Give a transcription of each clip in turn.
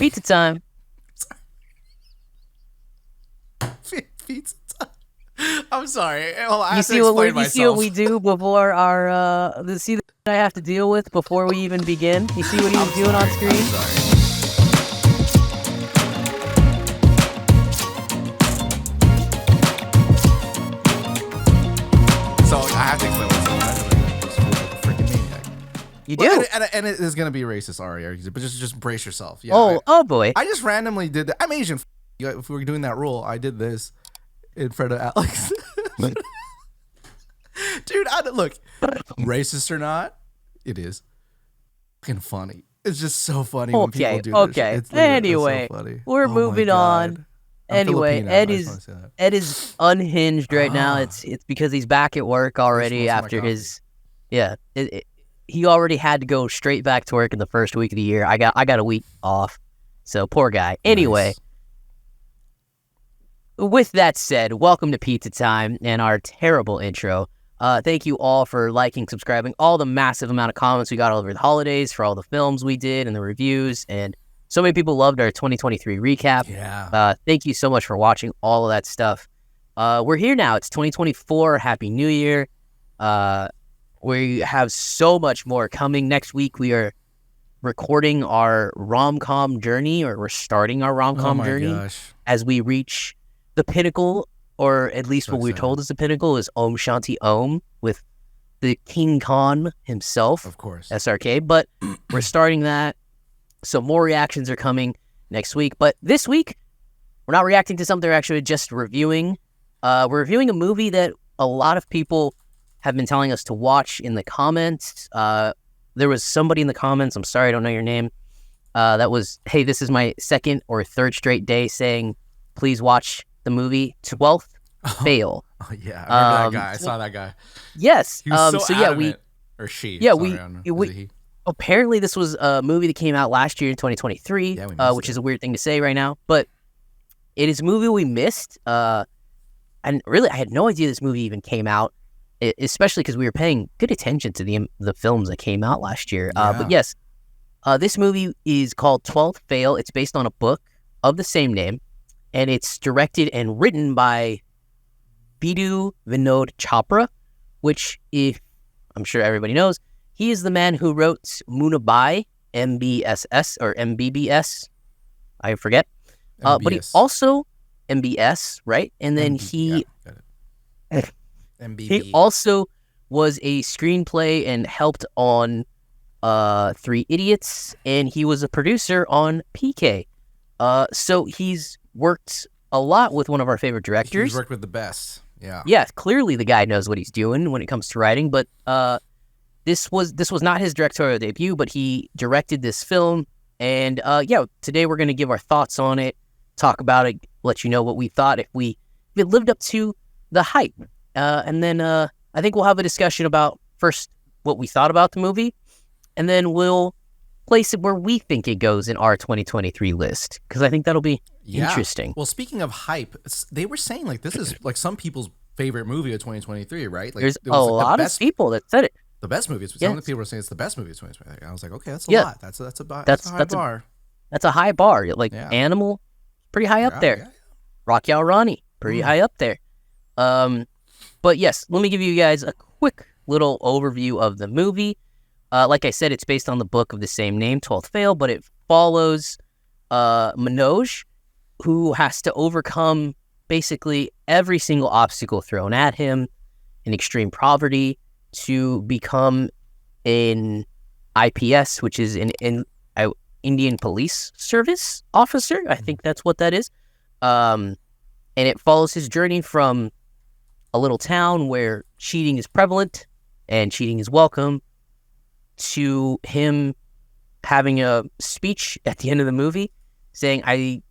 Pizza time. Pizza time. I'm sorry. Well, I You have to see what explain you see what myself. we do before our see that I have to deal with before we even begin. You see what he was doing on screen? I'm sorry. So I have to explain myself. I just feel like a freaking maniac. You Well, do. and it is gonna be racist, Ari, but just brace yourself. Yeah. Oh boy. I just randomly did that. I'm Asian. If we were doing that rule, I did this in front of Alex. Dude, look, racist or not, it is fucking funny. It's just so funny when people do this. Okay. It's literally- Anyway, it's so funny. we're Oh my moving God. on. I'm Anyway, Filipino. I just want to say that. Ed is unhinged right now. It's because he's back at work already most of my after coffee. his he already had to go straight back to work in the first week of the year. I got a week off. So poor guy. Anyway, Nice. with that said, welcome to Pizza Time and our terrible intro. Thank you all for liking, subscribing, all the massive amount of comments we got over the holidays for all the films we did and the reviews, and so many people loved our 2023 recap. Yeah. Thank you so much for watching all of that stuff. We're here now. It's 2024. Happy New Year. We have so much more coming. Next week, we are recording our rom-com journey, or we're starting our rom-com journey Gosh. as we reach the pinnacle, or at least So what we're excited. told is the pinnacle, is Om Shanti Om with the King Khan himself, Of course. SRK. But we're starting that. So more reactions are coming next week. But this week, we're not reacting to something, we're actually just reviewing. We're reviewing a movie that a lot of people have been telling us to watch in the comments. There was somebody in the comments, I'm sorry, I don't know your name, that was, hey, this is my second or third straight day saying, please watch the movie 12th Fail. Oh, yeah. I remember that guy. I saw that guy. Yes. He was so yeah, adamant. Or she. Yeah, Sorry, I don't know. we Is it he? apparently this was a movie that came out last year in 2023, Yeah, we missed which it. is a weird thing to say right now, but it is a movie we missed. And really, I had no idea this movie even came out, especially because we were paying good attention to the films that came out last year. Yeah. But yes, this movie is called 12th Fail. It's based on a book of the same name, and it's directed and written by Biddu Vinod Chopra, which, if I'm sure everybody knows, he is the man who wrote Munabai, MBSS, or MBBS, I forget. But he MBS. also, MBS, right? And then MB, yeah, got it. MBB. he also was a screenplay and helped on Three Idiots, and he was a producer on PK. So he's worked a lot with one of our favorite directors. He's worked with the best. Yeah. Yeah, clearly the guy knows what he's doing when it comes to writing, but this was not his directorial debut, but he directed this film, and today we're going to give our thoughts on it, talk about it, let you know what we thought, if it lived up to the hype, and then I think we'll have a discussion about first what we thought about the movie, and then we'll place it where we think it goes in our 2023 list, because I think that'll be interesting. Well, speaking of hype, they were saying like this is like some people's favorite movie of 2023, right? Like There's it was, a like, lot of people that said it. the best movie. Some Yes. of the people were saying it's the best movie of 2023. I was like, okay, that's a Yeah. lot. That's a high bar. That's a high bar. Like Yeah. Animal, pretty high up there. Yeah. Rocky Rani, pretty high up there. But yes, let me give you guys a quick little overview of the movie. Like I said, it's based on the book of the same name, 12th Fail, but it follows Manoj, who has to overcome basically every single obstacle thrown at him in extreme poverty to become an IPS, which is an Indian Police Service officer. I think that's what that is. And it follows his journey from a little town where cheating is prevalent and cheating is welcome to him having a speech at the end of the movie saying,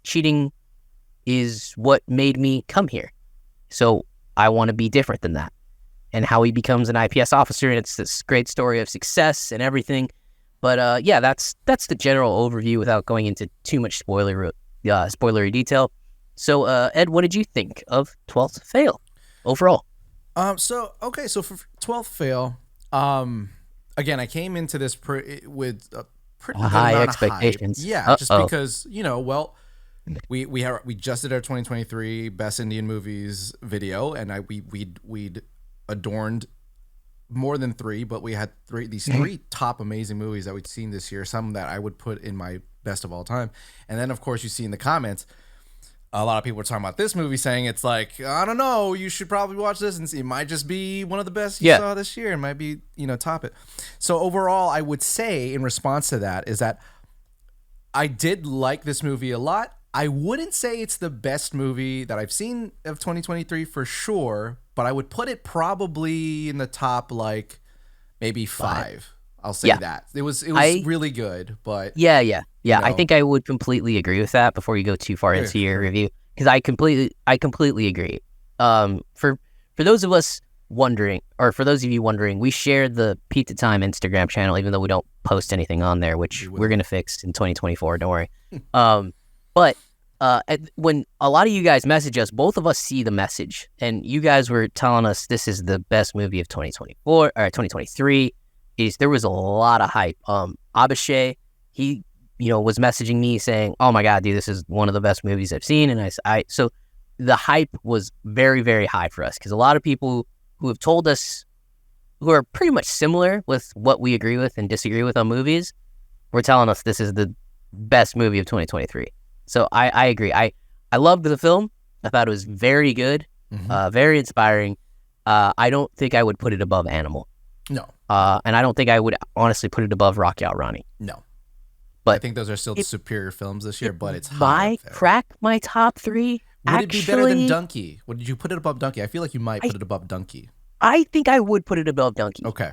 cheating is what made me come here. So I want to be different than that. And how he becomes an IPS officer, and it's this great story of success and everything. But that's the general overview without going into too much spoilery detail. So Ed, what did you think of 12th Fail overall? So for 12th Fail, again, I came into this with pretty good High amount of hype. expectations. Yeah, just because we just did our 2023 Best Indian Movies video, and we'd adorned more than three, but we had these three top amazing movies that we'd seen this year. Some that I would put in my best of all time, and then of course you see in the comments, a lot of people were talking about this movie, saying it's like, I don't know, you should probably watch this and see. It might just be one of the best you saw this year. It might be, top it. So overall, I would say in response to that is that I did like this movie a lot. I wouldn't say it's the best movie that I've seen of 2023 for sure, but I would put it probably in the top, like maybe five. I'll say that. It was really good, but yeah. I think I would completely agree with that before you go too far into your review, because I completely agree. For those of us wondering, or for those of you wondering, we shared the Pizza Time Instagram channel, even though we don't post anything on there, which we're gonna fix in 2024. Don't worry. But when a lot of you guys message us, both of us see the message, and you guys were telling us this is the best movie of 2024 or 2023. There was a lot of hype. Abhishek, he was messaging me saying, "Oh my God, dude, this is one of the best movies I've seen." And so the hype was very, very high for us, because a lot of people who have told us, who are pretty much similar with what we agree with and disagree with on movies, were telling us this is the best movie of 2023. So I agree. I loved the film. I thought it was very good, very inspiring. I don't think I would put it above Animal. No. And I don't think I would honestly put it above Rocky Out Ronnie. No. But I think those are still superior films this year, but it's high. Might crack my top three. Would it be better than Donkey? Did you put it above Donkey? I feel like you might put it above Donkey. I think I would put it above Donkey. Okay.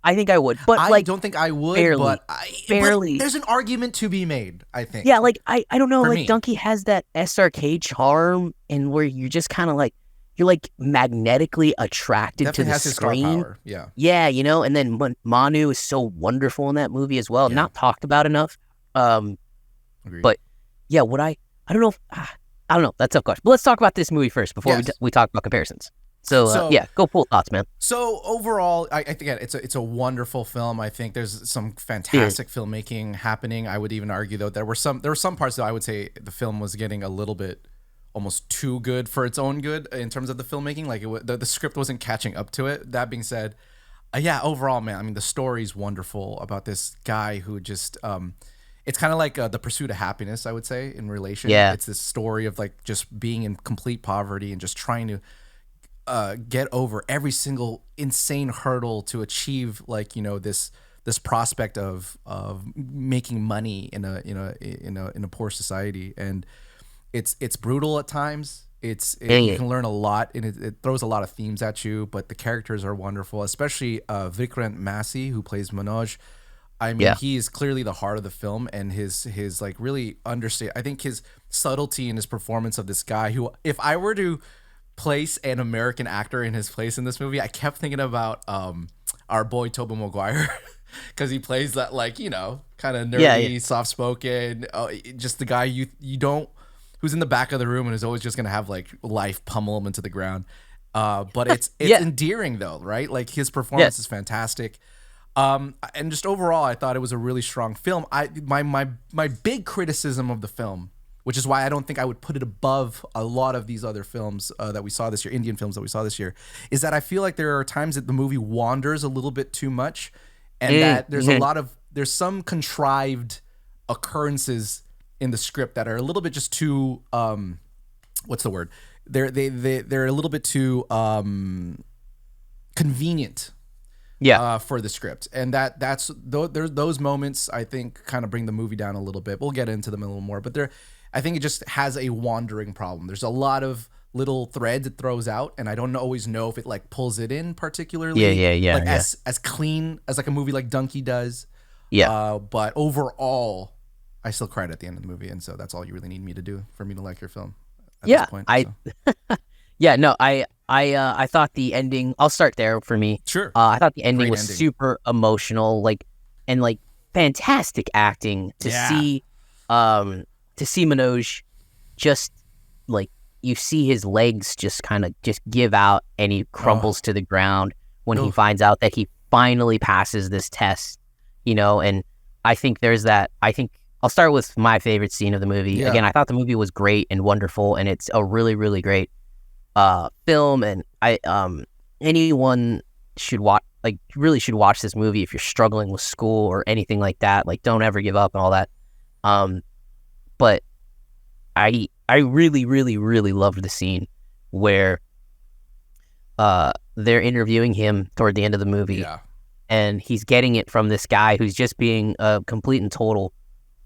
I think I would, but I don't think I would. Barely. But there's an argument to be made, I think. Yeah, I don't know. For me. Donkey has that SRK charm, and where you're just kind of like, you're like magnetically attracted Definitely to the has screen. His star power. Yeah. Yeah, and then Manu is so wonderful in that movie as well. Yeah. Not talked about enough. Agreed. But yeah, I don't know. I don't know. That's a tough question. But let's talk about this movie first before we talk about comparisons. So go full thoughts, man. So overall, I think it's a wonderful film. I think there's some fantastic filmmaking happening. I would even argue though there were some parts that I would say the film was getting a little bit almost too good for its own good in terms of the filmmaking. Like the script wasn't catching up to it. That being said, overall, man, I mean the story's wonderful about this guy who just it's kind of like the pursuit of happiness, I would say, in relation. Yeah. It's this story of like just being in complete poverty and just trying to get over every single insane hurdle to achieve this prospect of making money in a poor society. And it's brutal at times. You can learn a lot, and it throws a lot of themes at you, but the characters are wonderful, especially Vikrant Massey, who plays Manoj. I mean, he is clearly the heart of the film, and his like really understand. I think his subtlety in his performance of this guy, who, if I were to place an American actor in his place in this movie, I kept thinking about our boy Tobey Maguire, because he plays that kind of nerdy, soft spoken, just the guy you don't, who's in the back of the room and is always just gonna have like life pummel him into the ground. But it's endearing though, right? Like his performance is fantastic. And just overall, I thought it was a really strong film. My big criticism of the film, which is why I don't think I would put it above a lot of these other films that we saw this year, Indian films that we saw this year, is that I feel like there are times that the movie wanders a little bit too much, and that there's some contrived occurrences in the script that are a little bit just too what's the word? They're a little bit too convenient. For the script, and there's those moments I think kind of bring the movie down a little bit. We'll get into them a little more, but I think it just has a wandering problem. There's a lot of little threads it throws out, and I don't always know if it like pulls it in particularly. As clean as like a movie like Donkey does. But overall, I still cried at the end of the movie, and so that's all you really need me to do for me to like your film. At this point, I thought the ending. I'll start there for me. Sure. I thought the ending was super emotional, and fantastic acting to see Manoj just you see his legs just kind of just give out, and he crumbles to the ground when he finds out that he finally passes this test, and I think there's that. I think I'll start with my favorite scene of the movie. Yeah. Again, I thought the movie was great and wonderful, and it's a really, really great film. And anyone should watch, like, really should watch this movie if you're struggling with school or anything like that. Like, don't ever give up and all that. But I really, really, really loved the scene where they're interviewing him toward the end of the movie. Yeah. And he's getting it from this guy who's just being a complete and total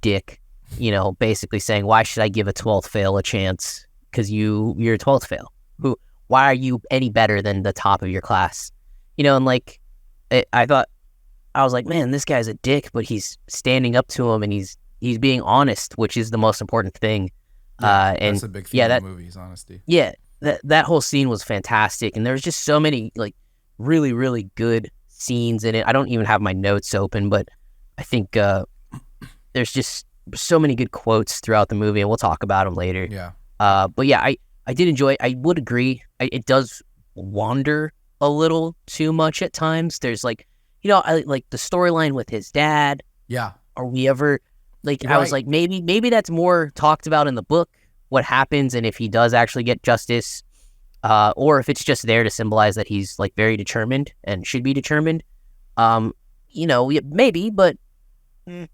dick, basically saying, why should I give a 12th fail a chance? Because you're a 12th fail. Why are you any better than the top of your class? And like, I was like, man, this guy's a dick, but he's standing up to him and he's being honest, which is the most important thing. Yeah, and that's a big theme of the movie is honesty. Yeah, that whole scene was fantastic. And there's just so many like really, really good scenes in it. I don't even have my notes open, but I think there's just so many good quotes throughout the movie, and we'll talk about them later. Yeah. But yeah, I did enjoy it. I would agree. It does wander a little too much at times. There's like, I like the storyline with his dad. Yeah. Are we ever like? You're I was right. like, maybe that's more talked about in the book. What happens, and if he does actually get justice, or if it's just there to symbolize that he's like very determined and should be determined. Maybe, but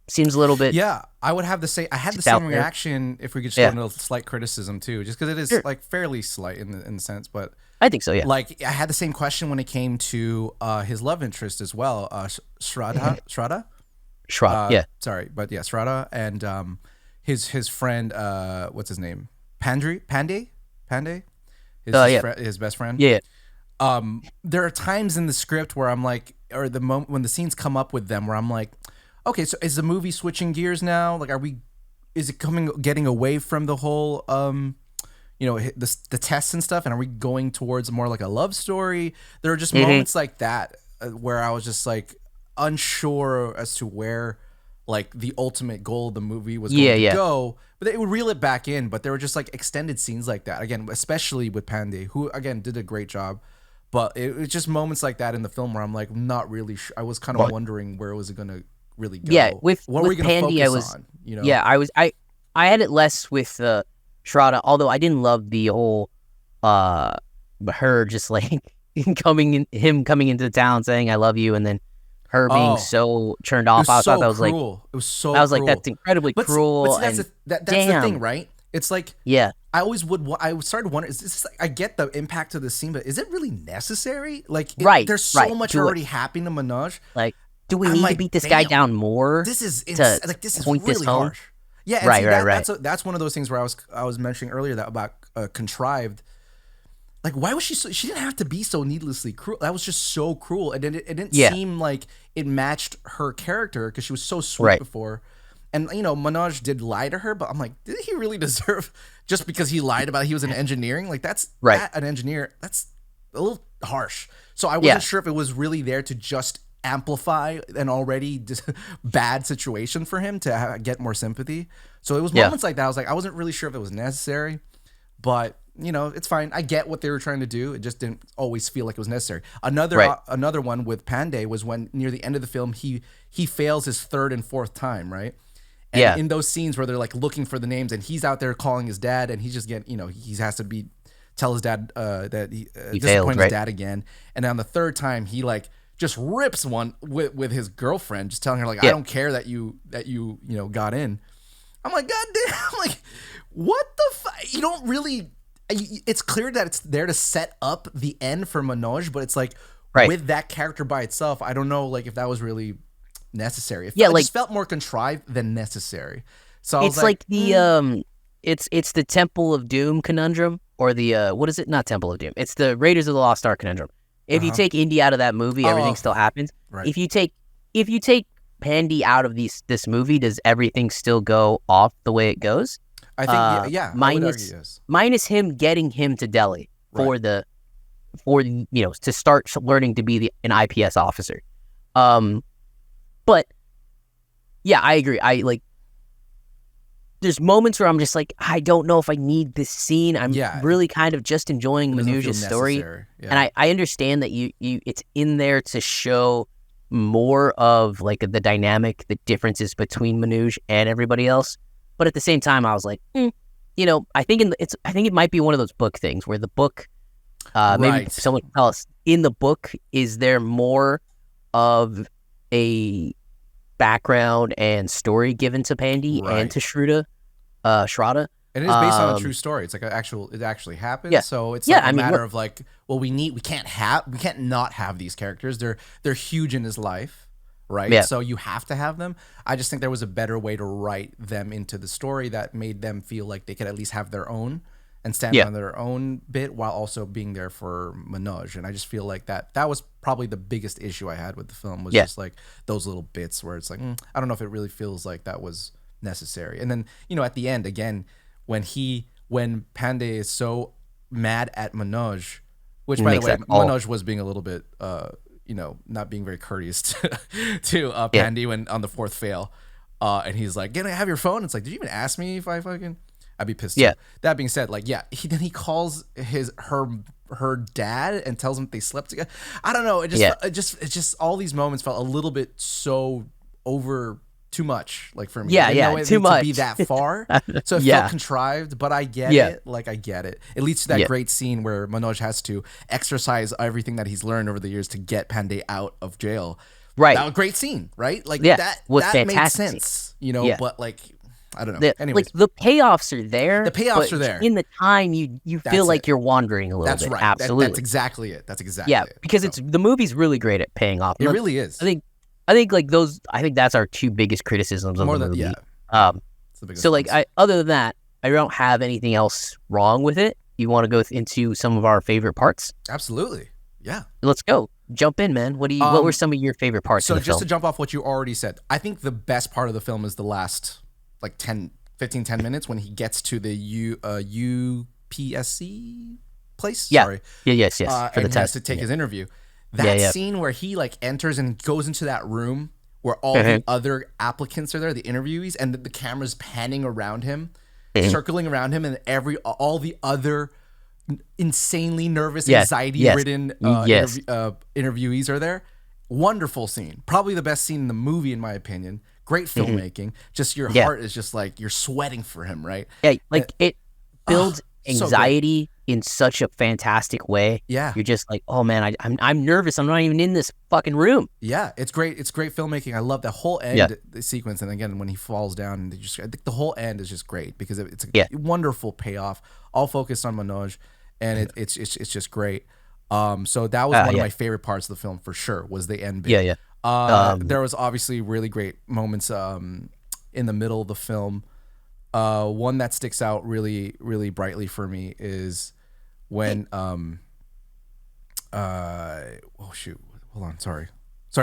seems a little bit. Yeah, I would have the same. I had the same reaction if we could just go into slight criticism too, just because it is like fairly slight in the sense. But I think so. Yeah. Like I had the same question when it came to his love interest as well, Shraddha. Yeah. Sorry, but yeah, Shraddha and his friend. What's his name? Pandey. His best friend. Yeah. There are times in the script where I'm like, or the moment when the scenes come up with them, where I'm like, okay, so is the movie switching gears now? Like, is it getting away from the whole, the tests and stuff, and are we going towards more like a love story? There are just moments like that where I was just like unsure as to where like the ultimate goal of the movie was going to go, but they would reel it back in. But there were just like extended scenes like that again, especially with Pandey, who again did a great job. But it was just moments like that in the film where I'm like not really sure. I was kind of wondering where was it going to really go. Yeah, with what were we going to Pandey, focus on? Yeah, I had it less with Shraddha, although I didn't love the whole her just like coming into the town saying I love you, and then her being so turned off. I thought that was cruel. like it was so. I was cruel. like, that's incredibly cruel. But that's the thing, right? It's like I always would. I started wondering. Is this like, I get the impact of the scene, but is it really necessary? Like, there's so much already happening to Manoj. Like, do we need to beat this guy down more? This is this is point really this home? harsh. Yeah, and right. That's one of those things where I was mentioning earlier that about contrived. Like, why was she didn't have to be so needlessly cruel. That was just so cruel. And it didn't seem like it matched her character because she was so sweet before. And, Manoj did lie to her, but I'm like, did he really deserve, just because he lied about he was in engineering? Like, that's an engineer. That's a little harsh. So I wasn't sure if it was really there to just amplify an already bad situation for him to get more sympathy. So it was moments like that. I was like, I wasn't really sure if it was necessary, but it's fine. I get what they were trying to do. It just didn't always feel like it was necessary. Another one with Pandey was when near the end of the film, he fails his third and fourth time, right? And in those scenes where they're like looking for the names and he's out there calling his dad and he's just getting, he has to tell his dad that he disappointed his dad again. And on the third time, he like just rips one with his girlfriend, just telling her like, I don't care that you got in. I'm like, God damn, I'm like, what the fuck? You don't really, it's clear that it's there to set up the end for Manoj, but it's like with that character by itself, I don't know like if that was really necessary. It just felt more contrived than necessary. So I was like the it's the Temple of Doom conundrum, or the what is it? Not Temple of Doom. It's the Raiders of the Lost Ark conundrum. If you take Indy out of that movie, everything still happens. Right. If you take Pandey out of this movie, does everything still go off the way it goes? I think minus him getting him to Delhi for to start learning to be an IPS officer. But yeah, I agree. There's moments where I'm just like, I don't know if I need this scene. I'm really kind of just enjoying Manoj's story. Yeah. And I understand that you it's in there to show more of like the dynamic, the differences between Manoj and everybody else. But at the same time, I was like, I think I think it might be one of those book things where the book, maybe someone can tell us, in the book, is there more of a background and story given to Pandy and to Shraddha? And it is based on a true story. It's like it actually happened. Yeah. So it's like a matter of like, well, we can't not have these characters. They're huge in his life, right? Yeah. So you have to have them. I just think there was a better way to write them into the story that made them feel like they could at least have their own and stand on their own bit while also being there for Manoj. And I just feel like that was probably the biggest issue I had with the film was just like those little bits where it's like, I don't know if it really feels like that was necessary. And then, at the end, again, when Pandey is so mad at Manoj, which by the way, Manoj was being a little bit, not being very courteous to Pandey when on the fourth fail. And he's like, "Can I have your phone?" It's like, did you even ask me if I fucking... I'd be pissed. Yeah. Too. That being said, like, he calls her dad and tells him they slept together. I don't know. It just all these moments felt a little bit so over too much, like for me. Too much to be that far. So it felt contrived, but I get it. Like I get it. It leads to that great scene where Manoj has to exercise everything that he's learned over the years to get Pandey out of jail. Right. That was a great scene, right? Like that made sense, but like, I don't know. Anyways, like the payoffs are there. The payoffs are there. In the time, you feel like you're wandering a little bit. That's right. Absolutely. That's exactly it. That's exactly it. Because the movie's really great at paying off. It really is. I think like those. I think that's our two biggest criticisms of the movie. So like, other than that, I don't have anything else wrong with it. You want to go into some of our favorite parts? Absolutely. Yeah. Let's go. Jump in, man. What were some of your favorite parts of the film? So just to jump off what you already said, I think the best part of the film is the last like 10 minutes when he gets to the UPSC place. Yeah. Sorry. Yes. For and the test. Has to take his interview. That scene where he like enters and goes into that room where all the other applicants are there, the interviewees, and the camera's panning around him, circling around him, and all the other insanely nervous, anxiety-ridden interviewees are there. Wonderful scene. Probably the best scene in the movie, in my opinion. Great filmmaking. Just your heart is just like you're sweating for him, right? Yeah, like it builds anxiety in such a fantastic way. Yeah, you're just like, oh man, I'm nervous. I'm not even in this fucking room. Yeah, it's great. It's great filmmaking. I love the whole end sequence, and again when he falls down, and I think the whole end is just great because it's a wonderful payoff, all focused on Manoj, and it's just great. So that was one of my favorite parts of the film for sure. Was the end bit. Yeah. There was obviously really great moments in the middle of the film. One that sticks out really, really brightly for me is when oh shoot, hold on, sorry,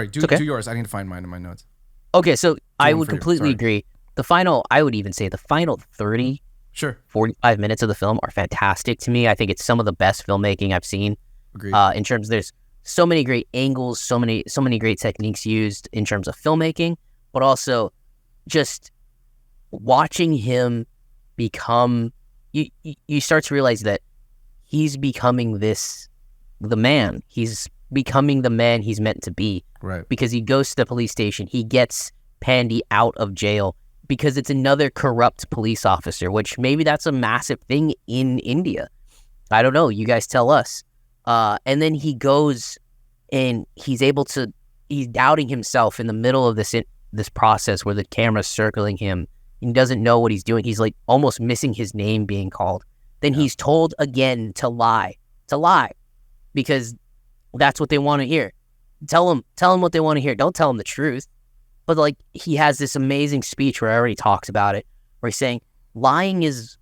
do yours. I need to find mine in my notes. Okay, so I would completely agree. I would even say the final 30, 45 minutes of the film are fantastic to me. I think it's some of the best filmmaking I've seen. Agreed. In terms of there's so many great angles, so many great techniques used in terms of filmmaking, but also just watching him become, you start to realize that he's becoming the man. He's becoming the man he's meant to be. Right. Because he goes to the police station, he gets Pandey out of jail because it's another corrupt police officer, which maybe that's a massive thing in India. I don't know. You guys tell us. And then he goes and he's doubting himself in the middle of this process where the camera's circling him. He doesn't know what he's doing. He's like almost missing his name being called. Then he's told again to lie because that's what they want to hear. Tell him what they want to hear. Don't tell him the truth. But like he has this amazing speech where he already talks about it, where he's saying, lying is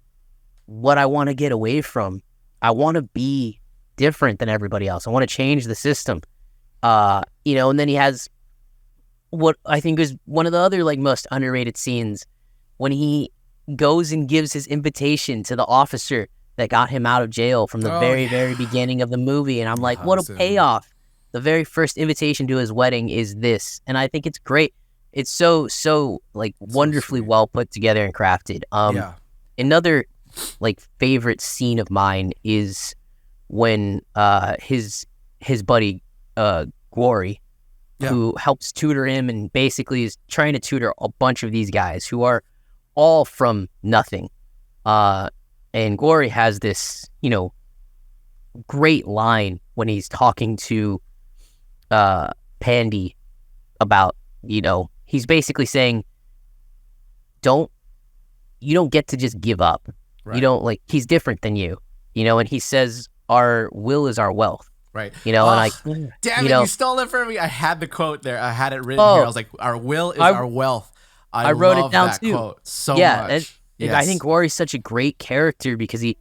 what I want to get away from. I want to be different than everybody else. I want to change the system. And then he has what I think is one of the other like most underrated scenes when he goes and gives his invitation to the officer that got him out of jail from the very beginning of the movie. And I'm like, what a payoff. The very first invitation to his wedding is this. And I think it's great. It's so like wonderfully well put together and crafted. Another like favorite scene of mine is when his buddy Glory who helps tutor him and basically is trying to tutor a bunch of these guys who are all from nothing. And Gory has this, great line when he's talking to Pandy about, he's basically saying, you don't get to just give up. Right. You don't he's different than you, and he says our will is our wealth. Right. And damn it, you stole it from me. I had the quote there. I had it written here. I was like, our will is our wealth. I wrote it down too. Quote so much. And yes. I think Gory's such a great character because he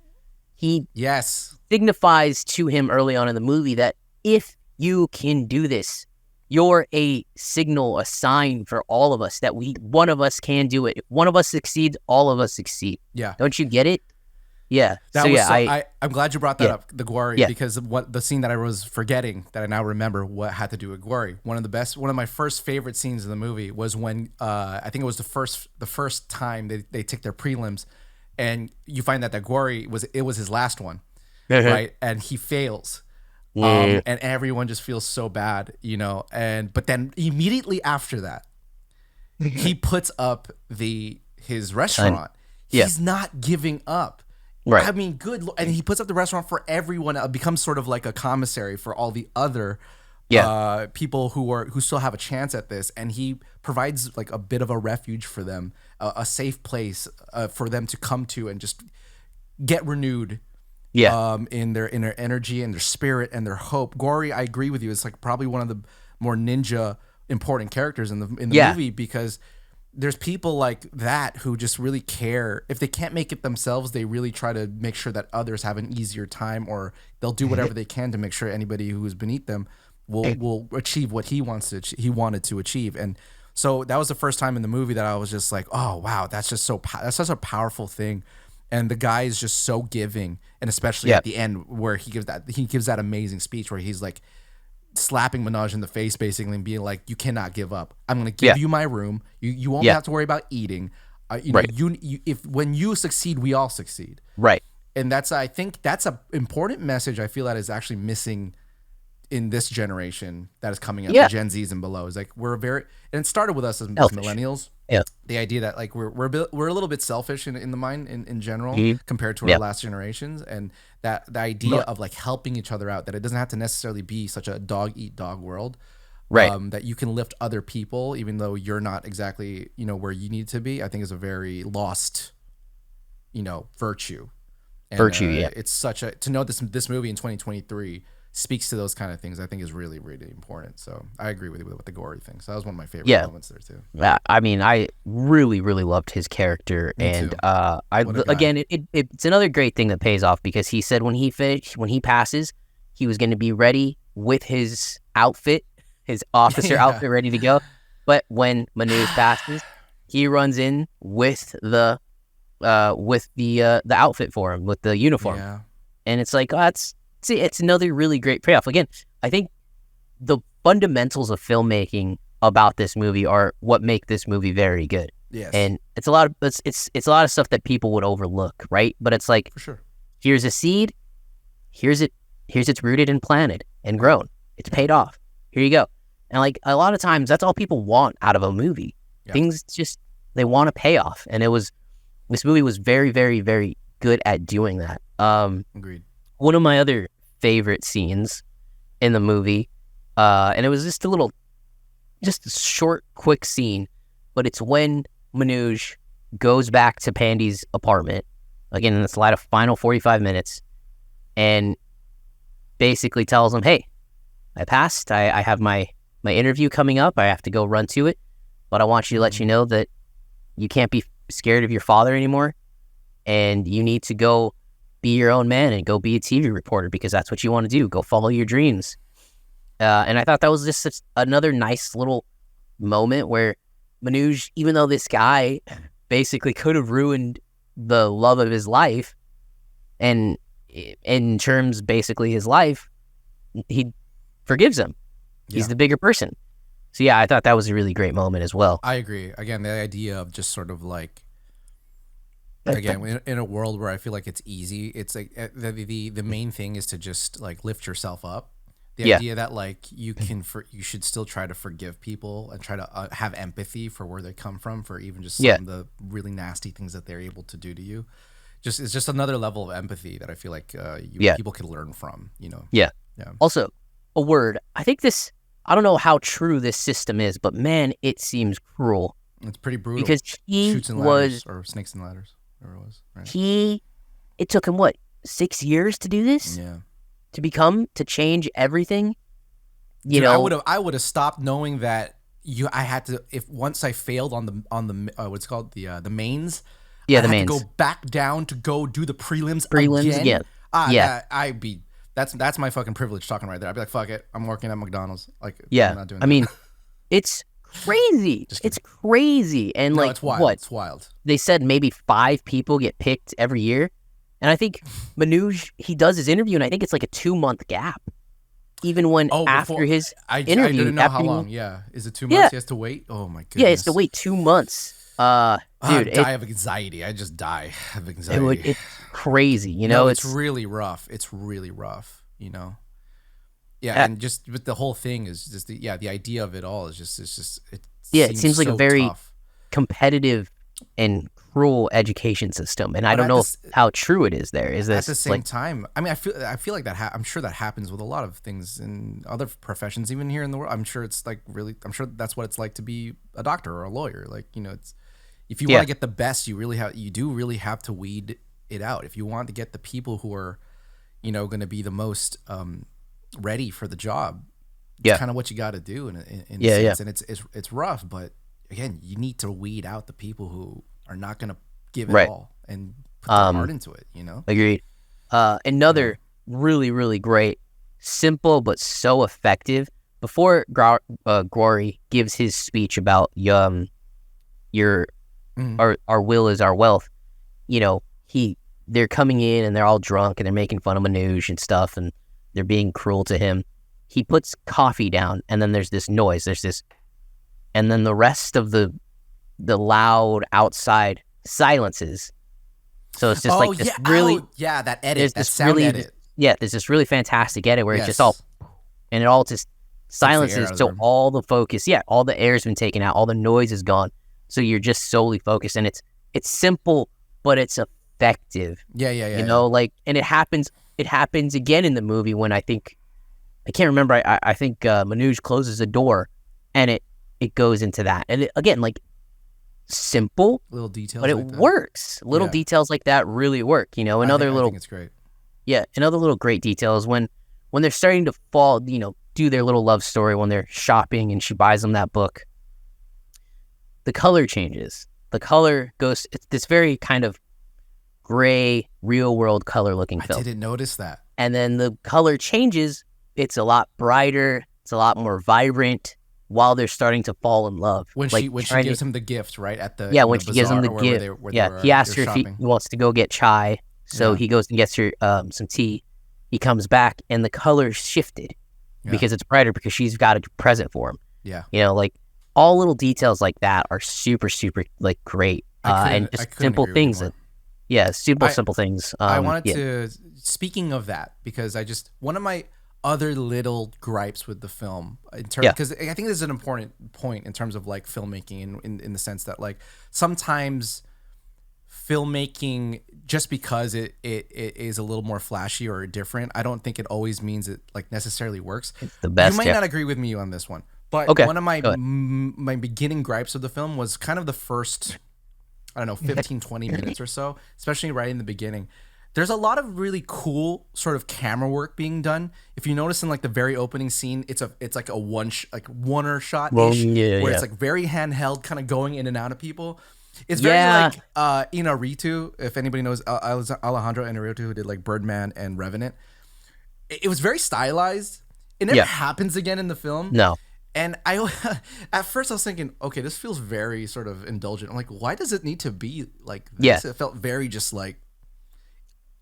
signifies to him early on in the movie that if you can do this, you're a signal, a sign for all of us that one of us can do it. If one of us succeeds, all of us succeed. Yeah. Don't you get it? Yeah. I'm glad you brought that up, the Gory, because the scene that I was forgetting that I now remember what had to do with Gory. One of my first favorite scenes in the movie was when I think it was the first time they took their prelims, and you find that Gory was his last one, right? And he fails. And everyone just feels so bad, but then immediately after that, he puts up his restaurant. He's not giving up. Right. I mean, and he puts up the restaurant for everyone. It becomes sort of like a commissary for all the other people who still have a chance at this, and he provides like a bit of a refuge for them, a safe place for them to come to and just get renewed. In their energy and their spirit and their hope. Gory, I agree with you. It's like probably one of the more ninja important characters in the movie, because there's people like that who just really care. If they can't make it themselves, they really try to make sure that others have an easier time, or they'll do whatever they can to make sure anybody who is beneath them will achieve what he wanted to achieve. And so that was the first time in the movie that I was just like, oh wow, that's such a powerful thing. And the guy is just so giving, and especially at the end where he gives that amazing speech where he's like slapping Manoj in the face basically and being like, "You cannot give up. I'm going to give you my room. You won't have to worry about eating. When you succeed, we all succeed." Right. And I think that's a important message. I feel that is actually missing in this generation that is coming up, the Gen Zs and below. Is like and it started with us as millennials. Yeah. The idea that like we're a little bit selfish in the mind in general compared to our last generations, and that the idea of like helping each other out, that it doesn't have to necessarily be such a dog eat dog world. Right. That you can lift other people even though you're not exactly, where you need to be, I think is a very lost, virtue. And, it's such to know this movie in 2023 speaks to those kind of things, I think is really, really important. So I agree with you with the Gory thing. So that was one of my favorite moments there too. I mean, I really, really loved his character. Me too. Again, it's another great thing that pays off, because he said when he passes, he was going to be ready with his outfit, his officer outfit ready to go. But when Manoj passes, he runs in with the outfit for him, with the uniform. Yeah. And it's like, it's another really great payoff. Again, I think the fundamentals of filmmaking about this movie are what make this movie very good. Yes. And it's a lot of stuff that people would overlook, right? But it's like, for sure, here's a seed, here's it's rooted and planted and grown. It's paid off. Here you go. And like a lot of times that's all people want out of a movie. Yeah. Things just, they want a payoff. And this movie was very, very, very good at doing that. Agreed. One of my other favorite scenes in the movie, and it was just a short, quick scene, but it's when Manoj goes back to Pandy's apartment, again in this final 45 minutes, and basically tells him, "Hey, I passed. I have my interview coming up. I have to go run to it, but I want you to let you know that you can't be scared of your father anymore, and you need to go be your own man and go be a TV reporter, because that's what you want to do. Go follow your dreams." And I thought that was just another nice little moment where Manoj, even though this guy basically could have ruined the love of his life, and in terms basically his life, he forgives him. He's the bigger person. So yeah, I thought that was a really great moment as well. I agree. Again, the idea of just sort of like, again, in a world where I feel like it's easy, it's like the main thing is to just like lift yourself up. The idea that like you should still try to forgive people and try to have empathy for where they come from, for even just some of the really nasty things that they're able to do to you. It's just another level of empathy that I feel like people can learn from. Yeah. Also, a word. I think this. I don't know how true this system is, but man, it seems cruel. It's pretty brutal because he Chutes and ladders, or snakes and ladders, whatever it was. Right? It took him what 6 years to do this. Yeah. To change everything. Dude, I would have stopped knowing that I had to, if once I failed on the what's called the mains. Yeah, I the had mains. To go back down to go do the prelims again. That's my fucking privilege talking right there. I'd be like, fuck it, I'm working at McDonald's. Like, yeah, I'm not doing I mean, it's crazy. It's crazy, and like, it's wild. What? It's wild. They said maybe 5 people get picked every year. And I think Manoj, he does his interview, and I think it's like a 2-month gap. Even when after his interview. I didn't know how long. Yeah. Is it 2 months he has to wait? Oh, my goodness. Yeah, he has to wait 2 months. Dude. I have anxiety. I just die of anxiety. It's crazy. It's really rough. It's really rough, Yeah, and just with the whole thing is just the idea of it all is just it seems like so a very tough. Competitive and cruel education system, and I don't know how true it is. Is this at the same time? I mean, I feel like that. I'm sure that happens with a lot of things in other professions, even here in the world. I'm sure it's like really. I'm sure that's what it's like to be a doctor or a lawyer. Like it's if you want to get the best, you do really have to weed it out. If you want to get the people who are, going to be the most ready for the job, it's kind of what you got to do in a sense. And it's rough, but again, you need to weed out the people who are not going to give it all and put their heart into it, Agreed. Another really, really great, simple but so effective. Before Glory gives his speech about our will is our wealth, they're coming in and they're all drunk and they're making fun of Manoj and stuff, and they're being cruel to him. He puts coffee down, and then there's this noise. And then the rest of the loud outside silences. So it's just that edit, that sound edit. There's this really fantastic edit where it's just all, and it all just silences. So all the focus, all the air's been taken out, all the noise is gone. So you're just solely focused, and it's simple, but it's effective. And it happens again in the movie when I can't remember. I think Manoj closes a door, and it goes into that, and it, again, like simple little details, but it works. Little details like that really work. I think it's great. Yeah, another little great detail is when they're starting to fall. Do their little love story when they're shopping, and she buys them that book. The color changes. The color goes. It's this very kind of gray, real world color looking film. I didn't notice that. And then the color changes. It's a lot brighter. It's a lot more vibrant. While they're starting to fall in love, when she gives him the gift, right at the when she gives him the gift, he asks her if he wants to go get chai, so he goes and gets her some tea. He comes back, and the color shifted because it's brighter because she's got a present for him. Yeah, like all little details like that are super like great, and just simple things simple things. I wanted to. Speaking of that, because one of my other little gripes with the film in terms, because I think this is an important point in terms of like filmmaking in the sense that like sometimes filmmaking, just because it is a little more flashy or different, I don't think it always means it like necessarily works. It's the best. You might not agree with me on this one, but one of my beginning gripes of the film was kind of the first, 15, 20 minutes or so, especially right in the beginning. There's a lot of really cool sort of camera work being done. If you notice in like the very opening scene, it's like a one-er shot where it's like very handheld, kind of going in and out of people. It's very like Inarritu, if anybody knows Alejandro Inarritu, who did like Birdman and Revenant. It was very stylized. It never happens again in the film. No. And at first I was thinking, okay, this feels very sort of indulgent. I'm like, why does it need to be like this? It felt very just like,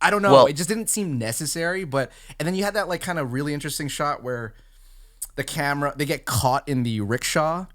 I don't know. Well, it just didn't seem necessary. And then you had that like kind of really interesting shot where they get caught in the rickshaw,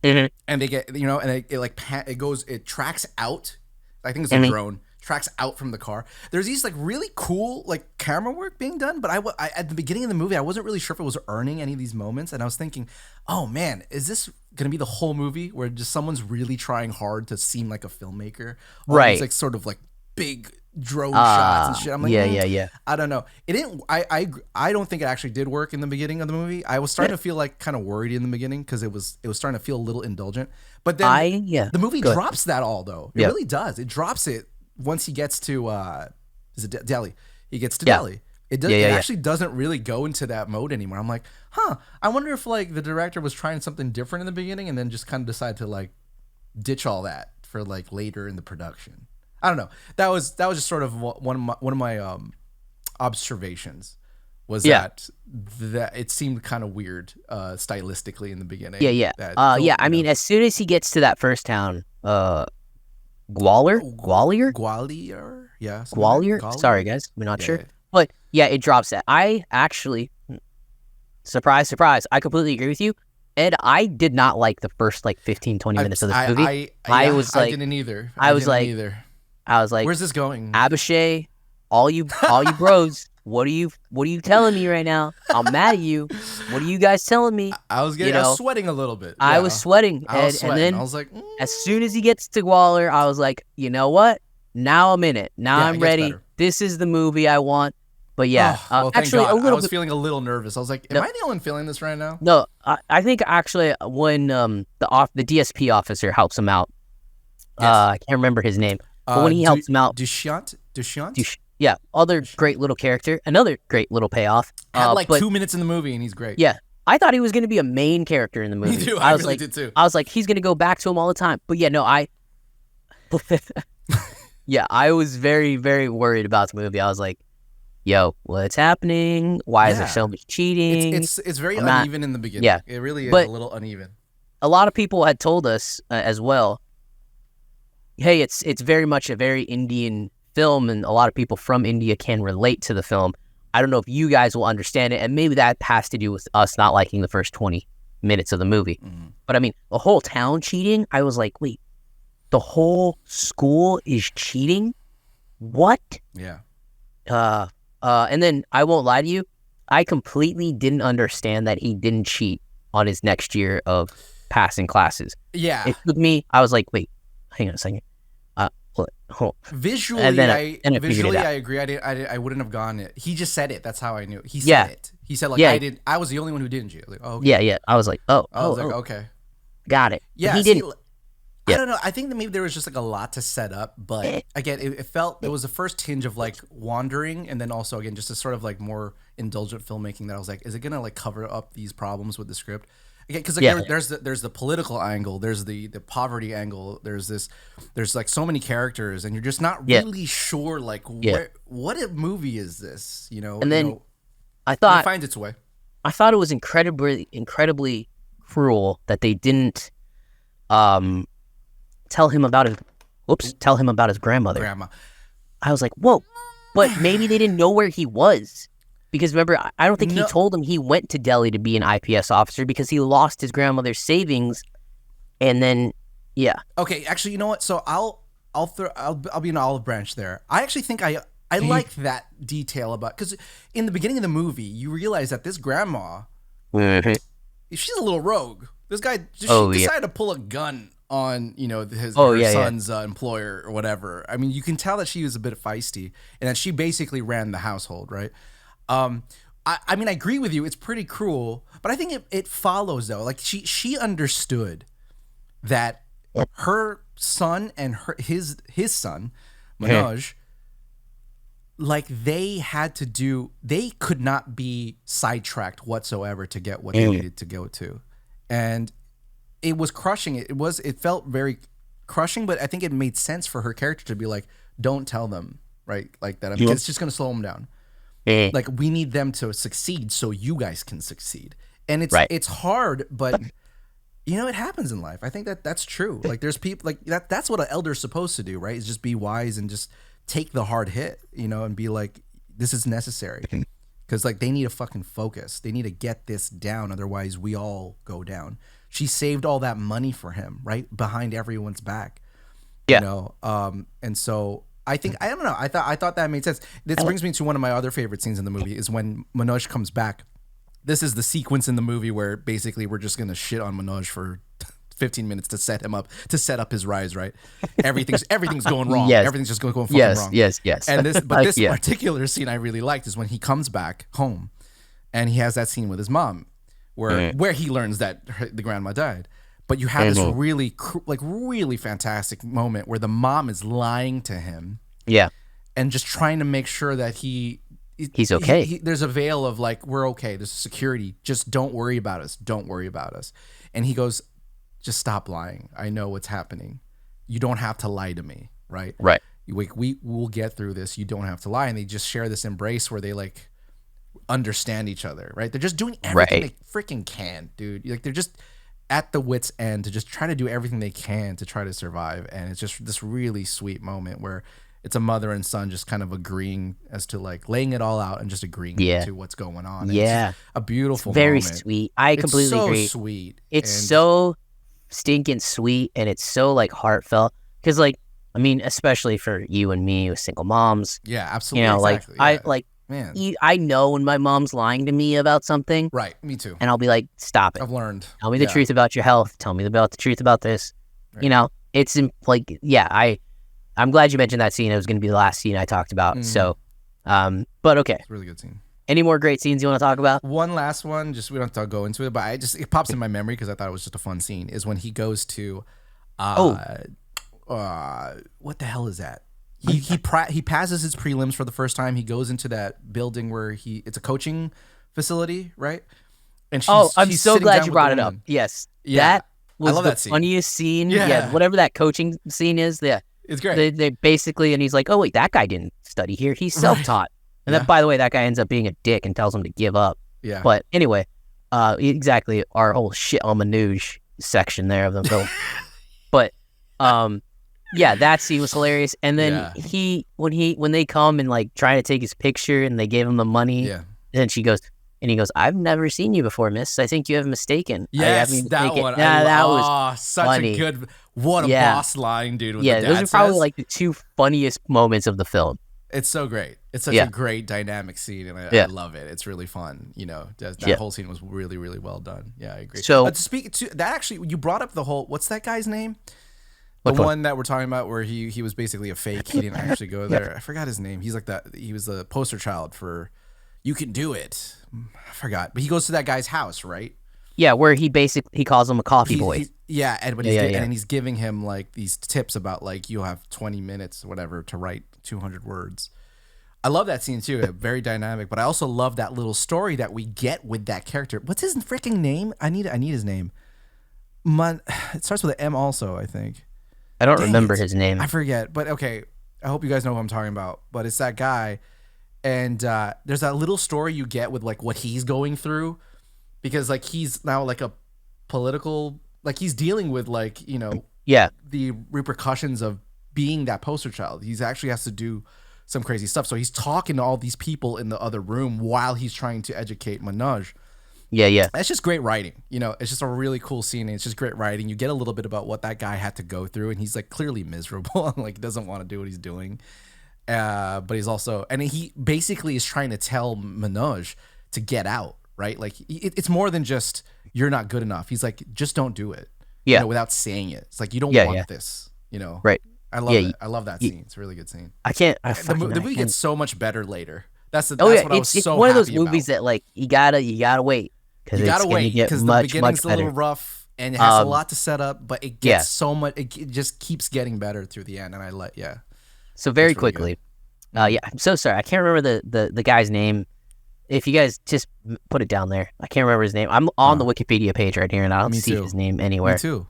and they get, and it tracks out. I think it's a drone, tracks out from the car. There's these like really cool like camera work being done, but I at the beginning of the movie I wasn't really sure if it was earning any of these moments, and I was thinking, oh man, is this gonna be the whole movie where just someone's really trying hard to seem like a filmmaker? Right. It's like sort of like big drone shots and shit. I'm like, yeah. I don't know. It didn't. I don't think it actually did work in the beginning of the movie. I was starting to feel like kind of worried in the beginning because it was starting to feel a little indulgent. But then the movie drops that all though. It really does. It drops it once he gets to is it Delhi? He gets to Delhi. It actually doesn't really go into that mode anymore. I'm like, I wonder if like the director was trying something different in the beginning and then just kind of decided to like ditch all that for like later in the production. I don't know. That was just sort of one of my observations was that it seemed kind of weird stylistically in the beginning. I mean, as soon as he gets to that first town, Gwalior. Sorry, guys, we're not sure, but it drops that. I actually, surprise, I completely agree with you. Ed, I did not like the first like 15-20 minutes of this movie. I didn't either. I was like, where's this going? Abishai, all you bros, what are you telling me right now? I'm mad at you. What are you guys telling me? I was sweating a a little bit. I was sweating, Ed, and then I was like, as soon as he gets to Gwalior, I was like, you know what? Now I'm in it. Now I'm ready. Better. This is the movie I want. But actually, I was feeling a little nervous. I was like, am I the only one feeling this right now? No, I think actually when the DSP officer helps him out, I can't remember his name. But when he helps him out, Dushyant? Other great little character, another great little payoff. Had 2 minutes in the movie and he's great. Yeah, I thought he was going to be a main character in the movie. Me too. I really did too. I was like, he's going to go back to him all the time. But I was very, very worried about the movie. I was like, yo, what's happening? Why is there so much cheating? It's very uneven in the beginning. Yeah, it really is a little uneven. A lot of people had told us as well, hey, it's very much a very Indian film, and a lot of people from India can relate to the film. I don't know if you guys will understand it, and maybe that has to do with us not liking the first 20 minutes of the movie. Mm-hmm. But I mean, the whole town cheating, I was like, wait, the whole school is cheating? What? Yeah. And then I won't lie to you, I completely didn't understand that he didn't cheat on his next year of passing classes. Yeah. It took me, I was like, wait, hang on a second. Visually, I agree. I wouldn't have gone it. He just said it. That's how I knew. He said it. He said like I did. I was the only one who didn't cheat. Like, oh, okay. Yeah. I was like, okay, got it. Yeah, he didn't. I don't know. I think that maybe there was just like a lot to set up, but again, it felt there was a first tinge of like wandering, and then also again just a sort of like more indulgent filmmaking that I was like, is it gonna like cover up these problems with the script? Again, because like there's the political angle, there's the poverty angle, there's like so many characters, and you're just not really sure like what a movie is this, you know? And then I thought it finds its way. I thought it was incredibly cruel that they didn't tell him about his grandmother. I was like, whoa, but maybe they didn't know where he was. Because remember, I don't think he told him he went to Delhi to be an IPS officer because he lost his grandmother's savings, and then Okay, actually, you know what? So I'll be an olive branch there. I actually think I like that detail about, because in the beginning of the movie you realize that this grandma, she's a little rogue. This guy decided to pull a gun on her son's employer or whatever. I mean, you can tell that she was a bit feisty and that she basically ran the household, right? I mean, I agree with you. It's pretty cruel, but I think it follows though. Like she understood that her son and his son, Manoj, like they could not be sidetracked whatsoever to get what they needed to go to, and it was crushing. It felt very crushing, but I think it made sense for her character to be like, don't tell them, right? Like that. I mean, it's just going to slow them down. Like we need them to succeed so you guys can succeed. And it's hard, but it happens in life. I think that's true. Like there's people like that's what an elder's supposed to do, right? Is just be wise and just take the hard hit, and be like, this is necessary. Because like they need to fucking focus. They need to get this down. Otherwise we all go down. She saved all that money for him, right? Behind everyone's back. And so I think I don't know. I thought that made sense. This brings me to one of my other favorite scenes in the movie is when Manoj comes back. This is the sequence in the movie where basically we're just gonna shit on Manoj for 15 minutes to set him up his rise, right? Everything's going wrong. Yes. Everything's just going fucking wrong. Yes. And this particular scene I really liked is when he comes back home and he has that scene with his mom where he learns that the grandma died. But you have this really fantastic moment where the mom is lying to him. Yeah. And just trying to make sure that he's okay. There's a veil of like, we're okay. There's security. Just don't worry about us. Don't worry about us. And he goes, just stop lying. I know what's happening. You don't have to lie to me, right? Right. We will get through this. You don't have to lie. And they just share this embrace where they like understand each other, right? They're just doing everything they freaking can, dude. Like they're just at the wit's end to just try to do everything they can to try to survive. And it's just this really sweet moment where it's a mother and son just kind of agreeing as to like laying it all out and just agreeing to what's going on. And it's a beautiful very moment. Sweet. I completely agree. It's so sweet. It's so stinking sweet, and it's so like heartfelt because like I mean, especially for you and me with single moms. Yeah, absolutely. You know, exactly. I know when my mom's lying to me about something. Right, me too. And I'll be like, stop it. I've learned. Tell me the truth about your health. Tell me about the truth about this. Right. You know, it's like, I'm glad you mentioned that scene. It was going to be the last scene I talked about. Mm. So, but okay. It's a really good scene. Any more great scenes you want to talk about? One last one, just we don't have to go into it, but it pops in my memory because I thought it was just a fun scene, is when he goes to, what the hell is that? He passes his prelims for the first time. He goes into that building where it's a coaching facility, right? And I'm so glad you brought it up. Yes. Yeah. That was the funniest scene. Yeah. Whatever that coaching scene is. Yeah. It's great. They basically, and he's like, oh wait, that guy didn't study here. He's self-taught. And then, by the way, that guy ends up being a dick and tells him to give up. Yeah. But anyway, exactly our whole shit on Manoj section there of the film. But, that scene was hilarious. And then when they come and like try to take his picture and they gave him the money, then he goes, I've never seen you before, miss. I think you have mistaken. Yes, that one. That was such funny. a good, what a boss line, dude. With those are probably like the two funniest moments of the film. It's so great. It's such a great dynamic scene, and I love it. It's really fun. You know, that whole scene was really, really well done. Yeah, I agree. So to speak to that, actually, you brought up the whole. What's that guy's name? The one that we're talking about, where he was basically a fake. He didn't actually go there. I forgot his name. He's like that. He was the poster child for "You Can Do It." I forgot, but he goes to that guy's house, right? Yeah, where he calls him a coffee boy. And he's giving him like these tips about like you have 20 minutes or whatever to write 200 words. I love that scene too. Very dynamic, but I also love that little story that we get with that character. What's his freaking name? I need his name. It starts with an M also, I think. I don't remember his name. I forget, but okay. I hope you guys know who I'm talking about. But it's that guy, and there's that little story you get with like what he's going through, because like he's now like a political, like he's dealing with like the repercussions of being that poster child. He's actually has to do some crazy stuff. So he's talking to all these people in the other room while he's trying to educate Manoj. Yeah. That's just great writing. You know, it's just a really cool scene. And it's just great writing. You get a little bit about what that guy had to go through, and he's like clearly miserable, like doesn't want to do what he's doing. But he's also, and he basically is trying to tell Manoj to get out, right? Like it's more than just you're not good enough. He's like, just don't do it. Yeah. You know, without saying it. It's like you don't want this. You know. Right. I love it. I love that scene. It's a really good scene. The movie gets so much better later. That's what I was so it's one of those happy movies about. that like you gotta wait. You gotta wait because the beginning's a little rough and it has a lot to set up, but it gets so much. It just keeps getting better through the end, and So very quickly, I'm so sorry. I can't remember the guy's name. If you guys just put it down there, I can't remember his name. I'm on the Wikipedia page right here, and I don't see his name anywhere. Me too.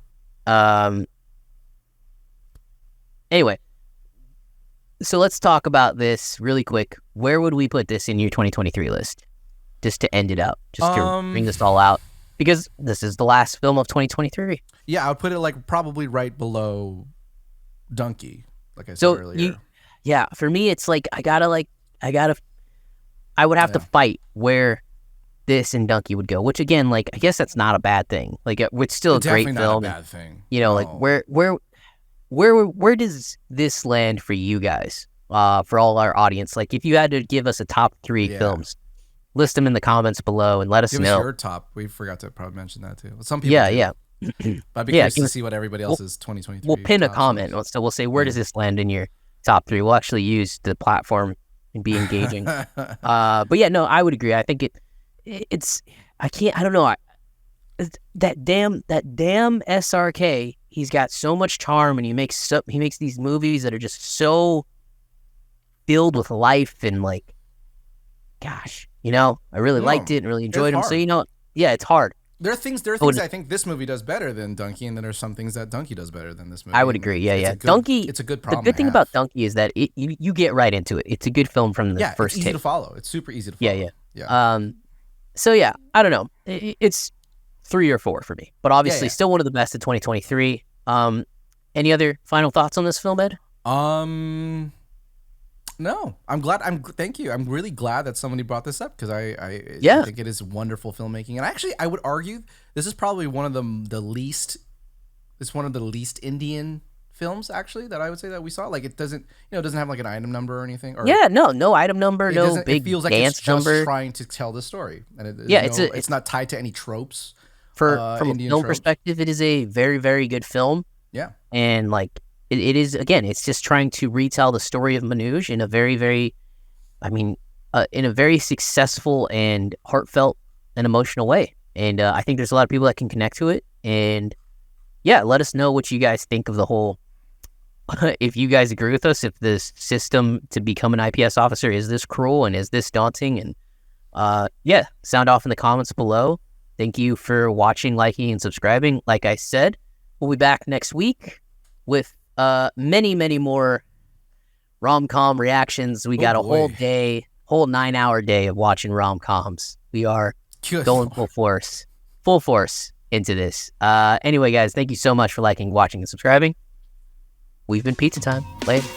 Anyway, so let's talk about this really quick. Where would we put this in your 2023 list? Just to end it out, just to bring this all out, because this is the last film of 2023. Yeah, I would put it like probably right below Donkey, like I said earlier. For me, it's like I would have to fight where this and Donkey would go, which again, like I guess that's not a bad thing. Like it's still a great film. Not a bad thing. You know, like where does this land for you guys? For all our audience, like if you had to give us a top 3 films, list them in the comments below and let us Give know. us your top. We forgot to probably mention that too. Some people do. But I'd be curious to see what everybody else's 2023. We'll pin a comment. So we'll say, where does this land in your top 3? We'll actually use the platform and be engaging. But yeah, no, I would agree. I think it's I don't know. That damn SRK, he's got so much charm, and he makes these movies that are just so filled with life and like, gosh, I really liked it and really enjoyed him. So it's hard. There are things I think this movie does better than Donkey, and then there's some things that Donkey does better than this movie. I would agree. Yeah. Donkey, it's a good problem. The good thing about Donkey is that you get right into it. It's a good film from the first it's easy take. to follow. It's super easy to follow. Yeah. So yeah, I don't know. It's 3 or 4 for me, but obviously still one of the best of 2023. Any other final thoughts on this film, Ed? No, thank you. I'm really glad that somebody brought this up because I think it is wonderful filmmaking. And actually, I would argue this is probably one of the least Indian films actually that I would say that we saw. Like it doesn't have like an item number or anything. Or, no item number, no big it feels like dance it's just number. Trying to tell the story, and it's not tied to any tropes. From a film perspective, it is a very, very good film. Yeah, and like it is, again, it's just trying to retell the story of Manoj in a very, very, in a very successful and heartfelt and emotional way. And I think there's a lot of people that can connect to it. And yeah, let us know what you guys think of the whole. If you guys agree with us, if this system to become an IPS officer is this cruel and is this daunting, and sound off in the comments below. Thank you for watching, liking, and subscribing. Like I said, we'll be back next week with many, many more rom-com reactions. We got a whole 9-hour day of watching rom-coms. We are going full force into this. Anyway, guys, thank you so much for liking, watching, and subscribing. We've been Pizza Time. Later.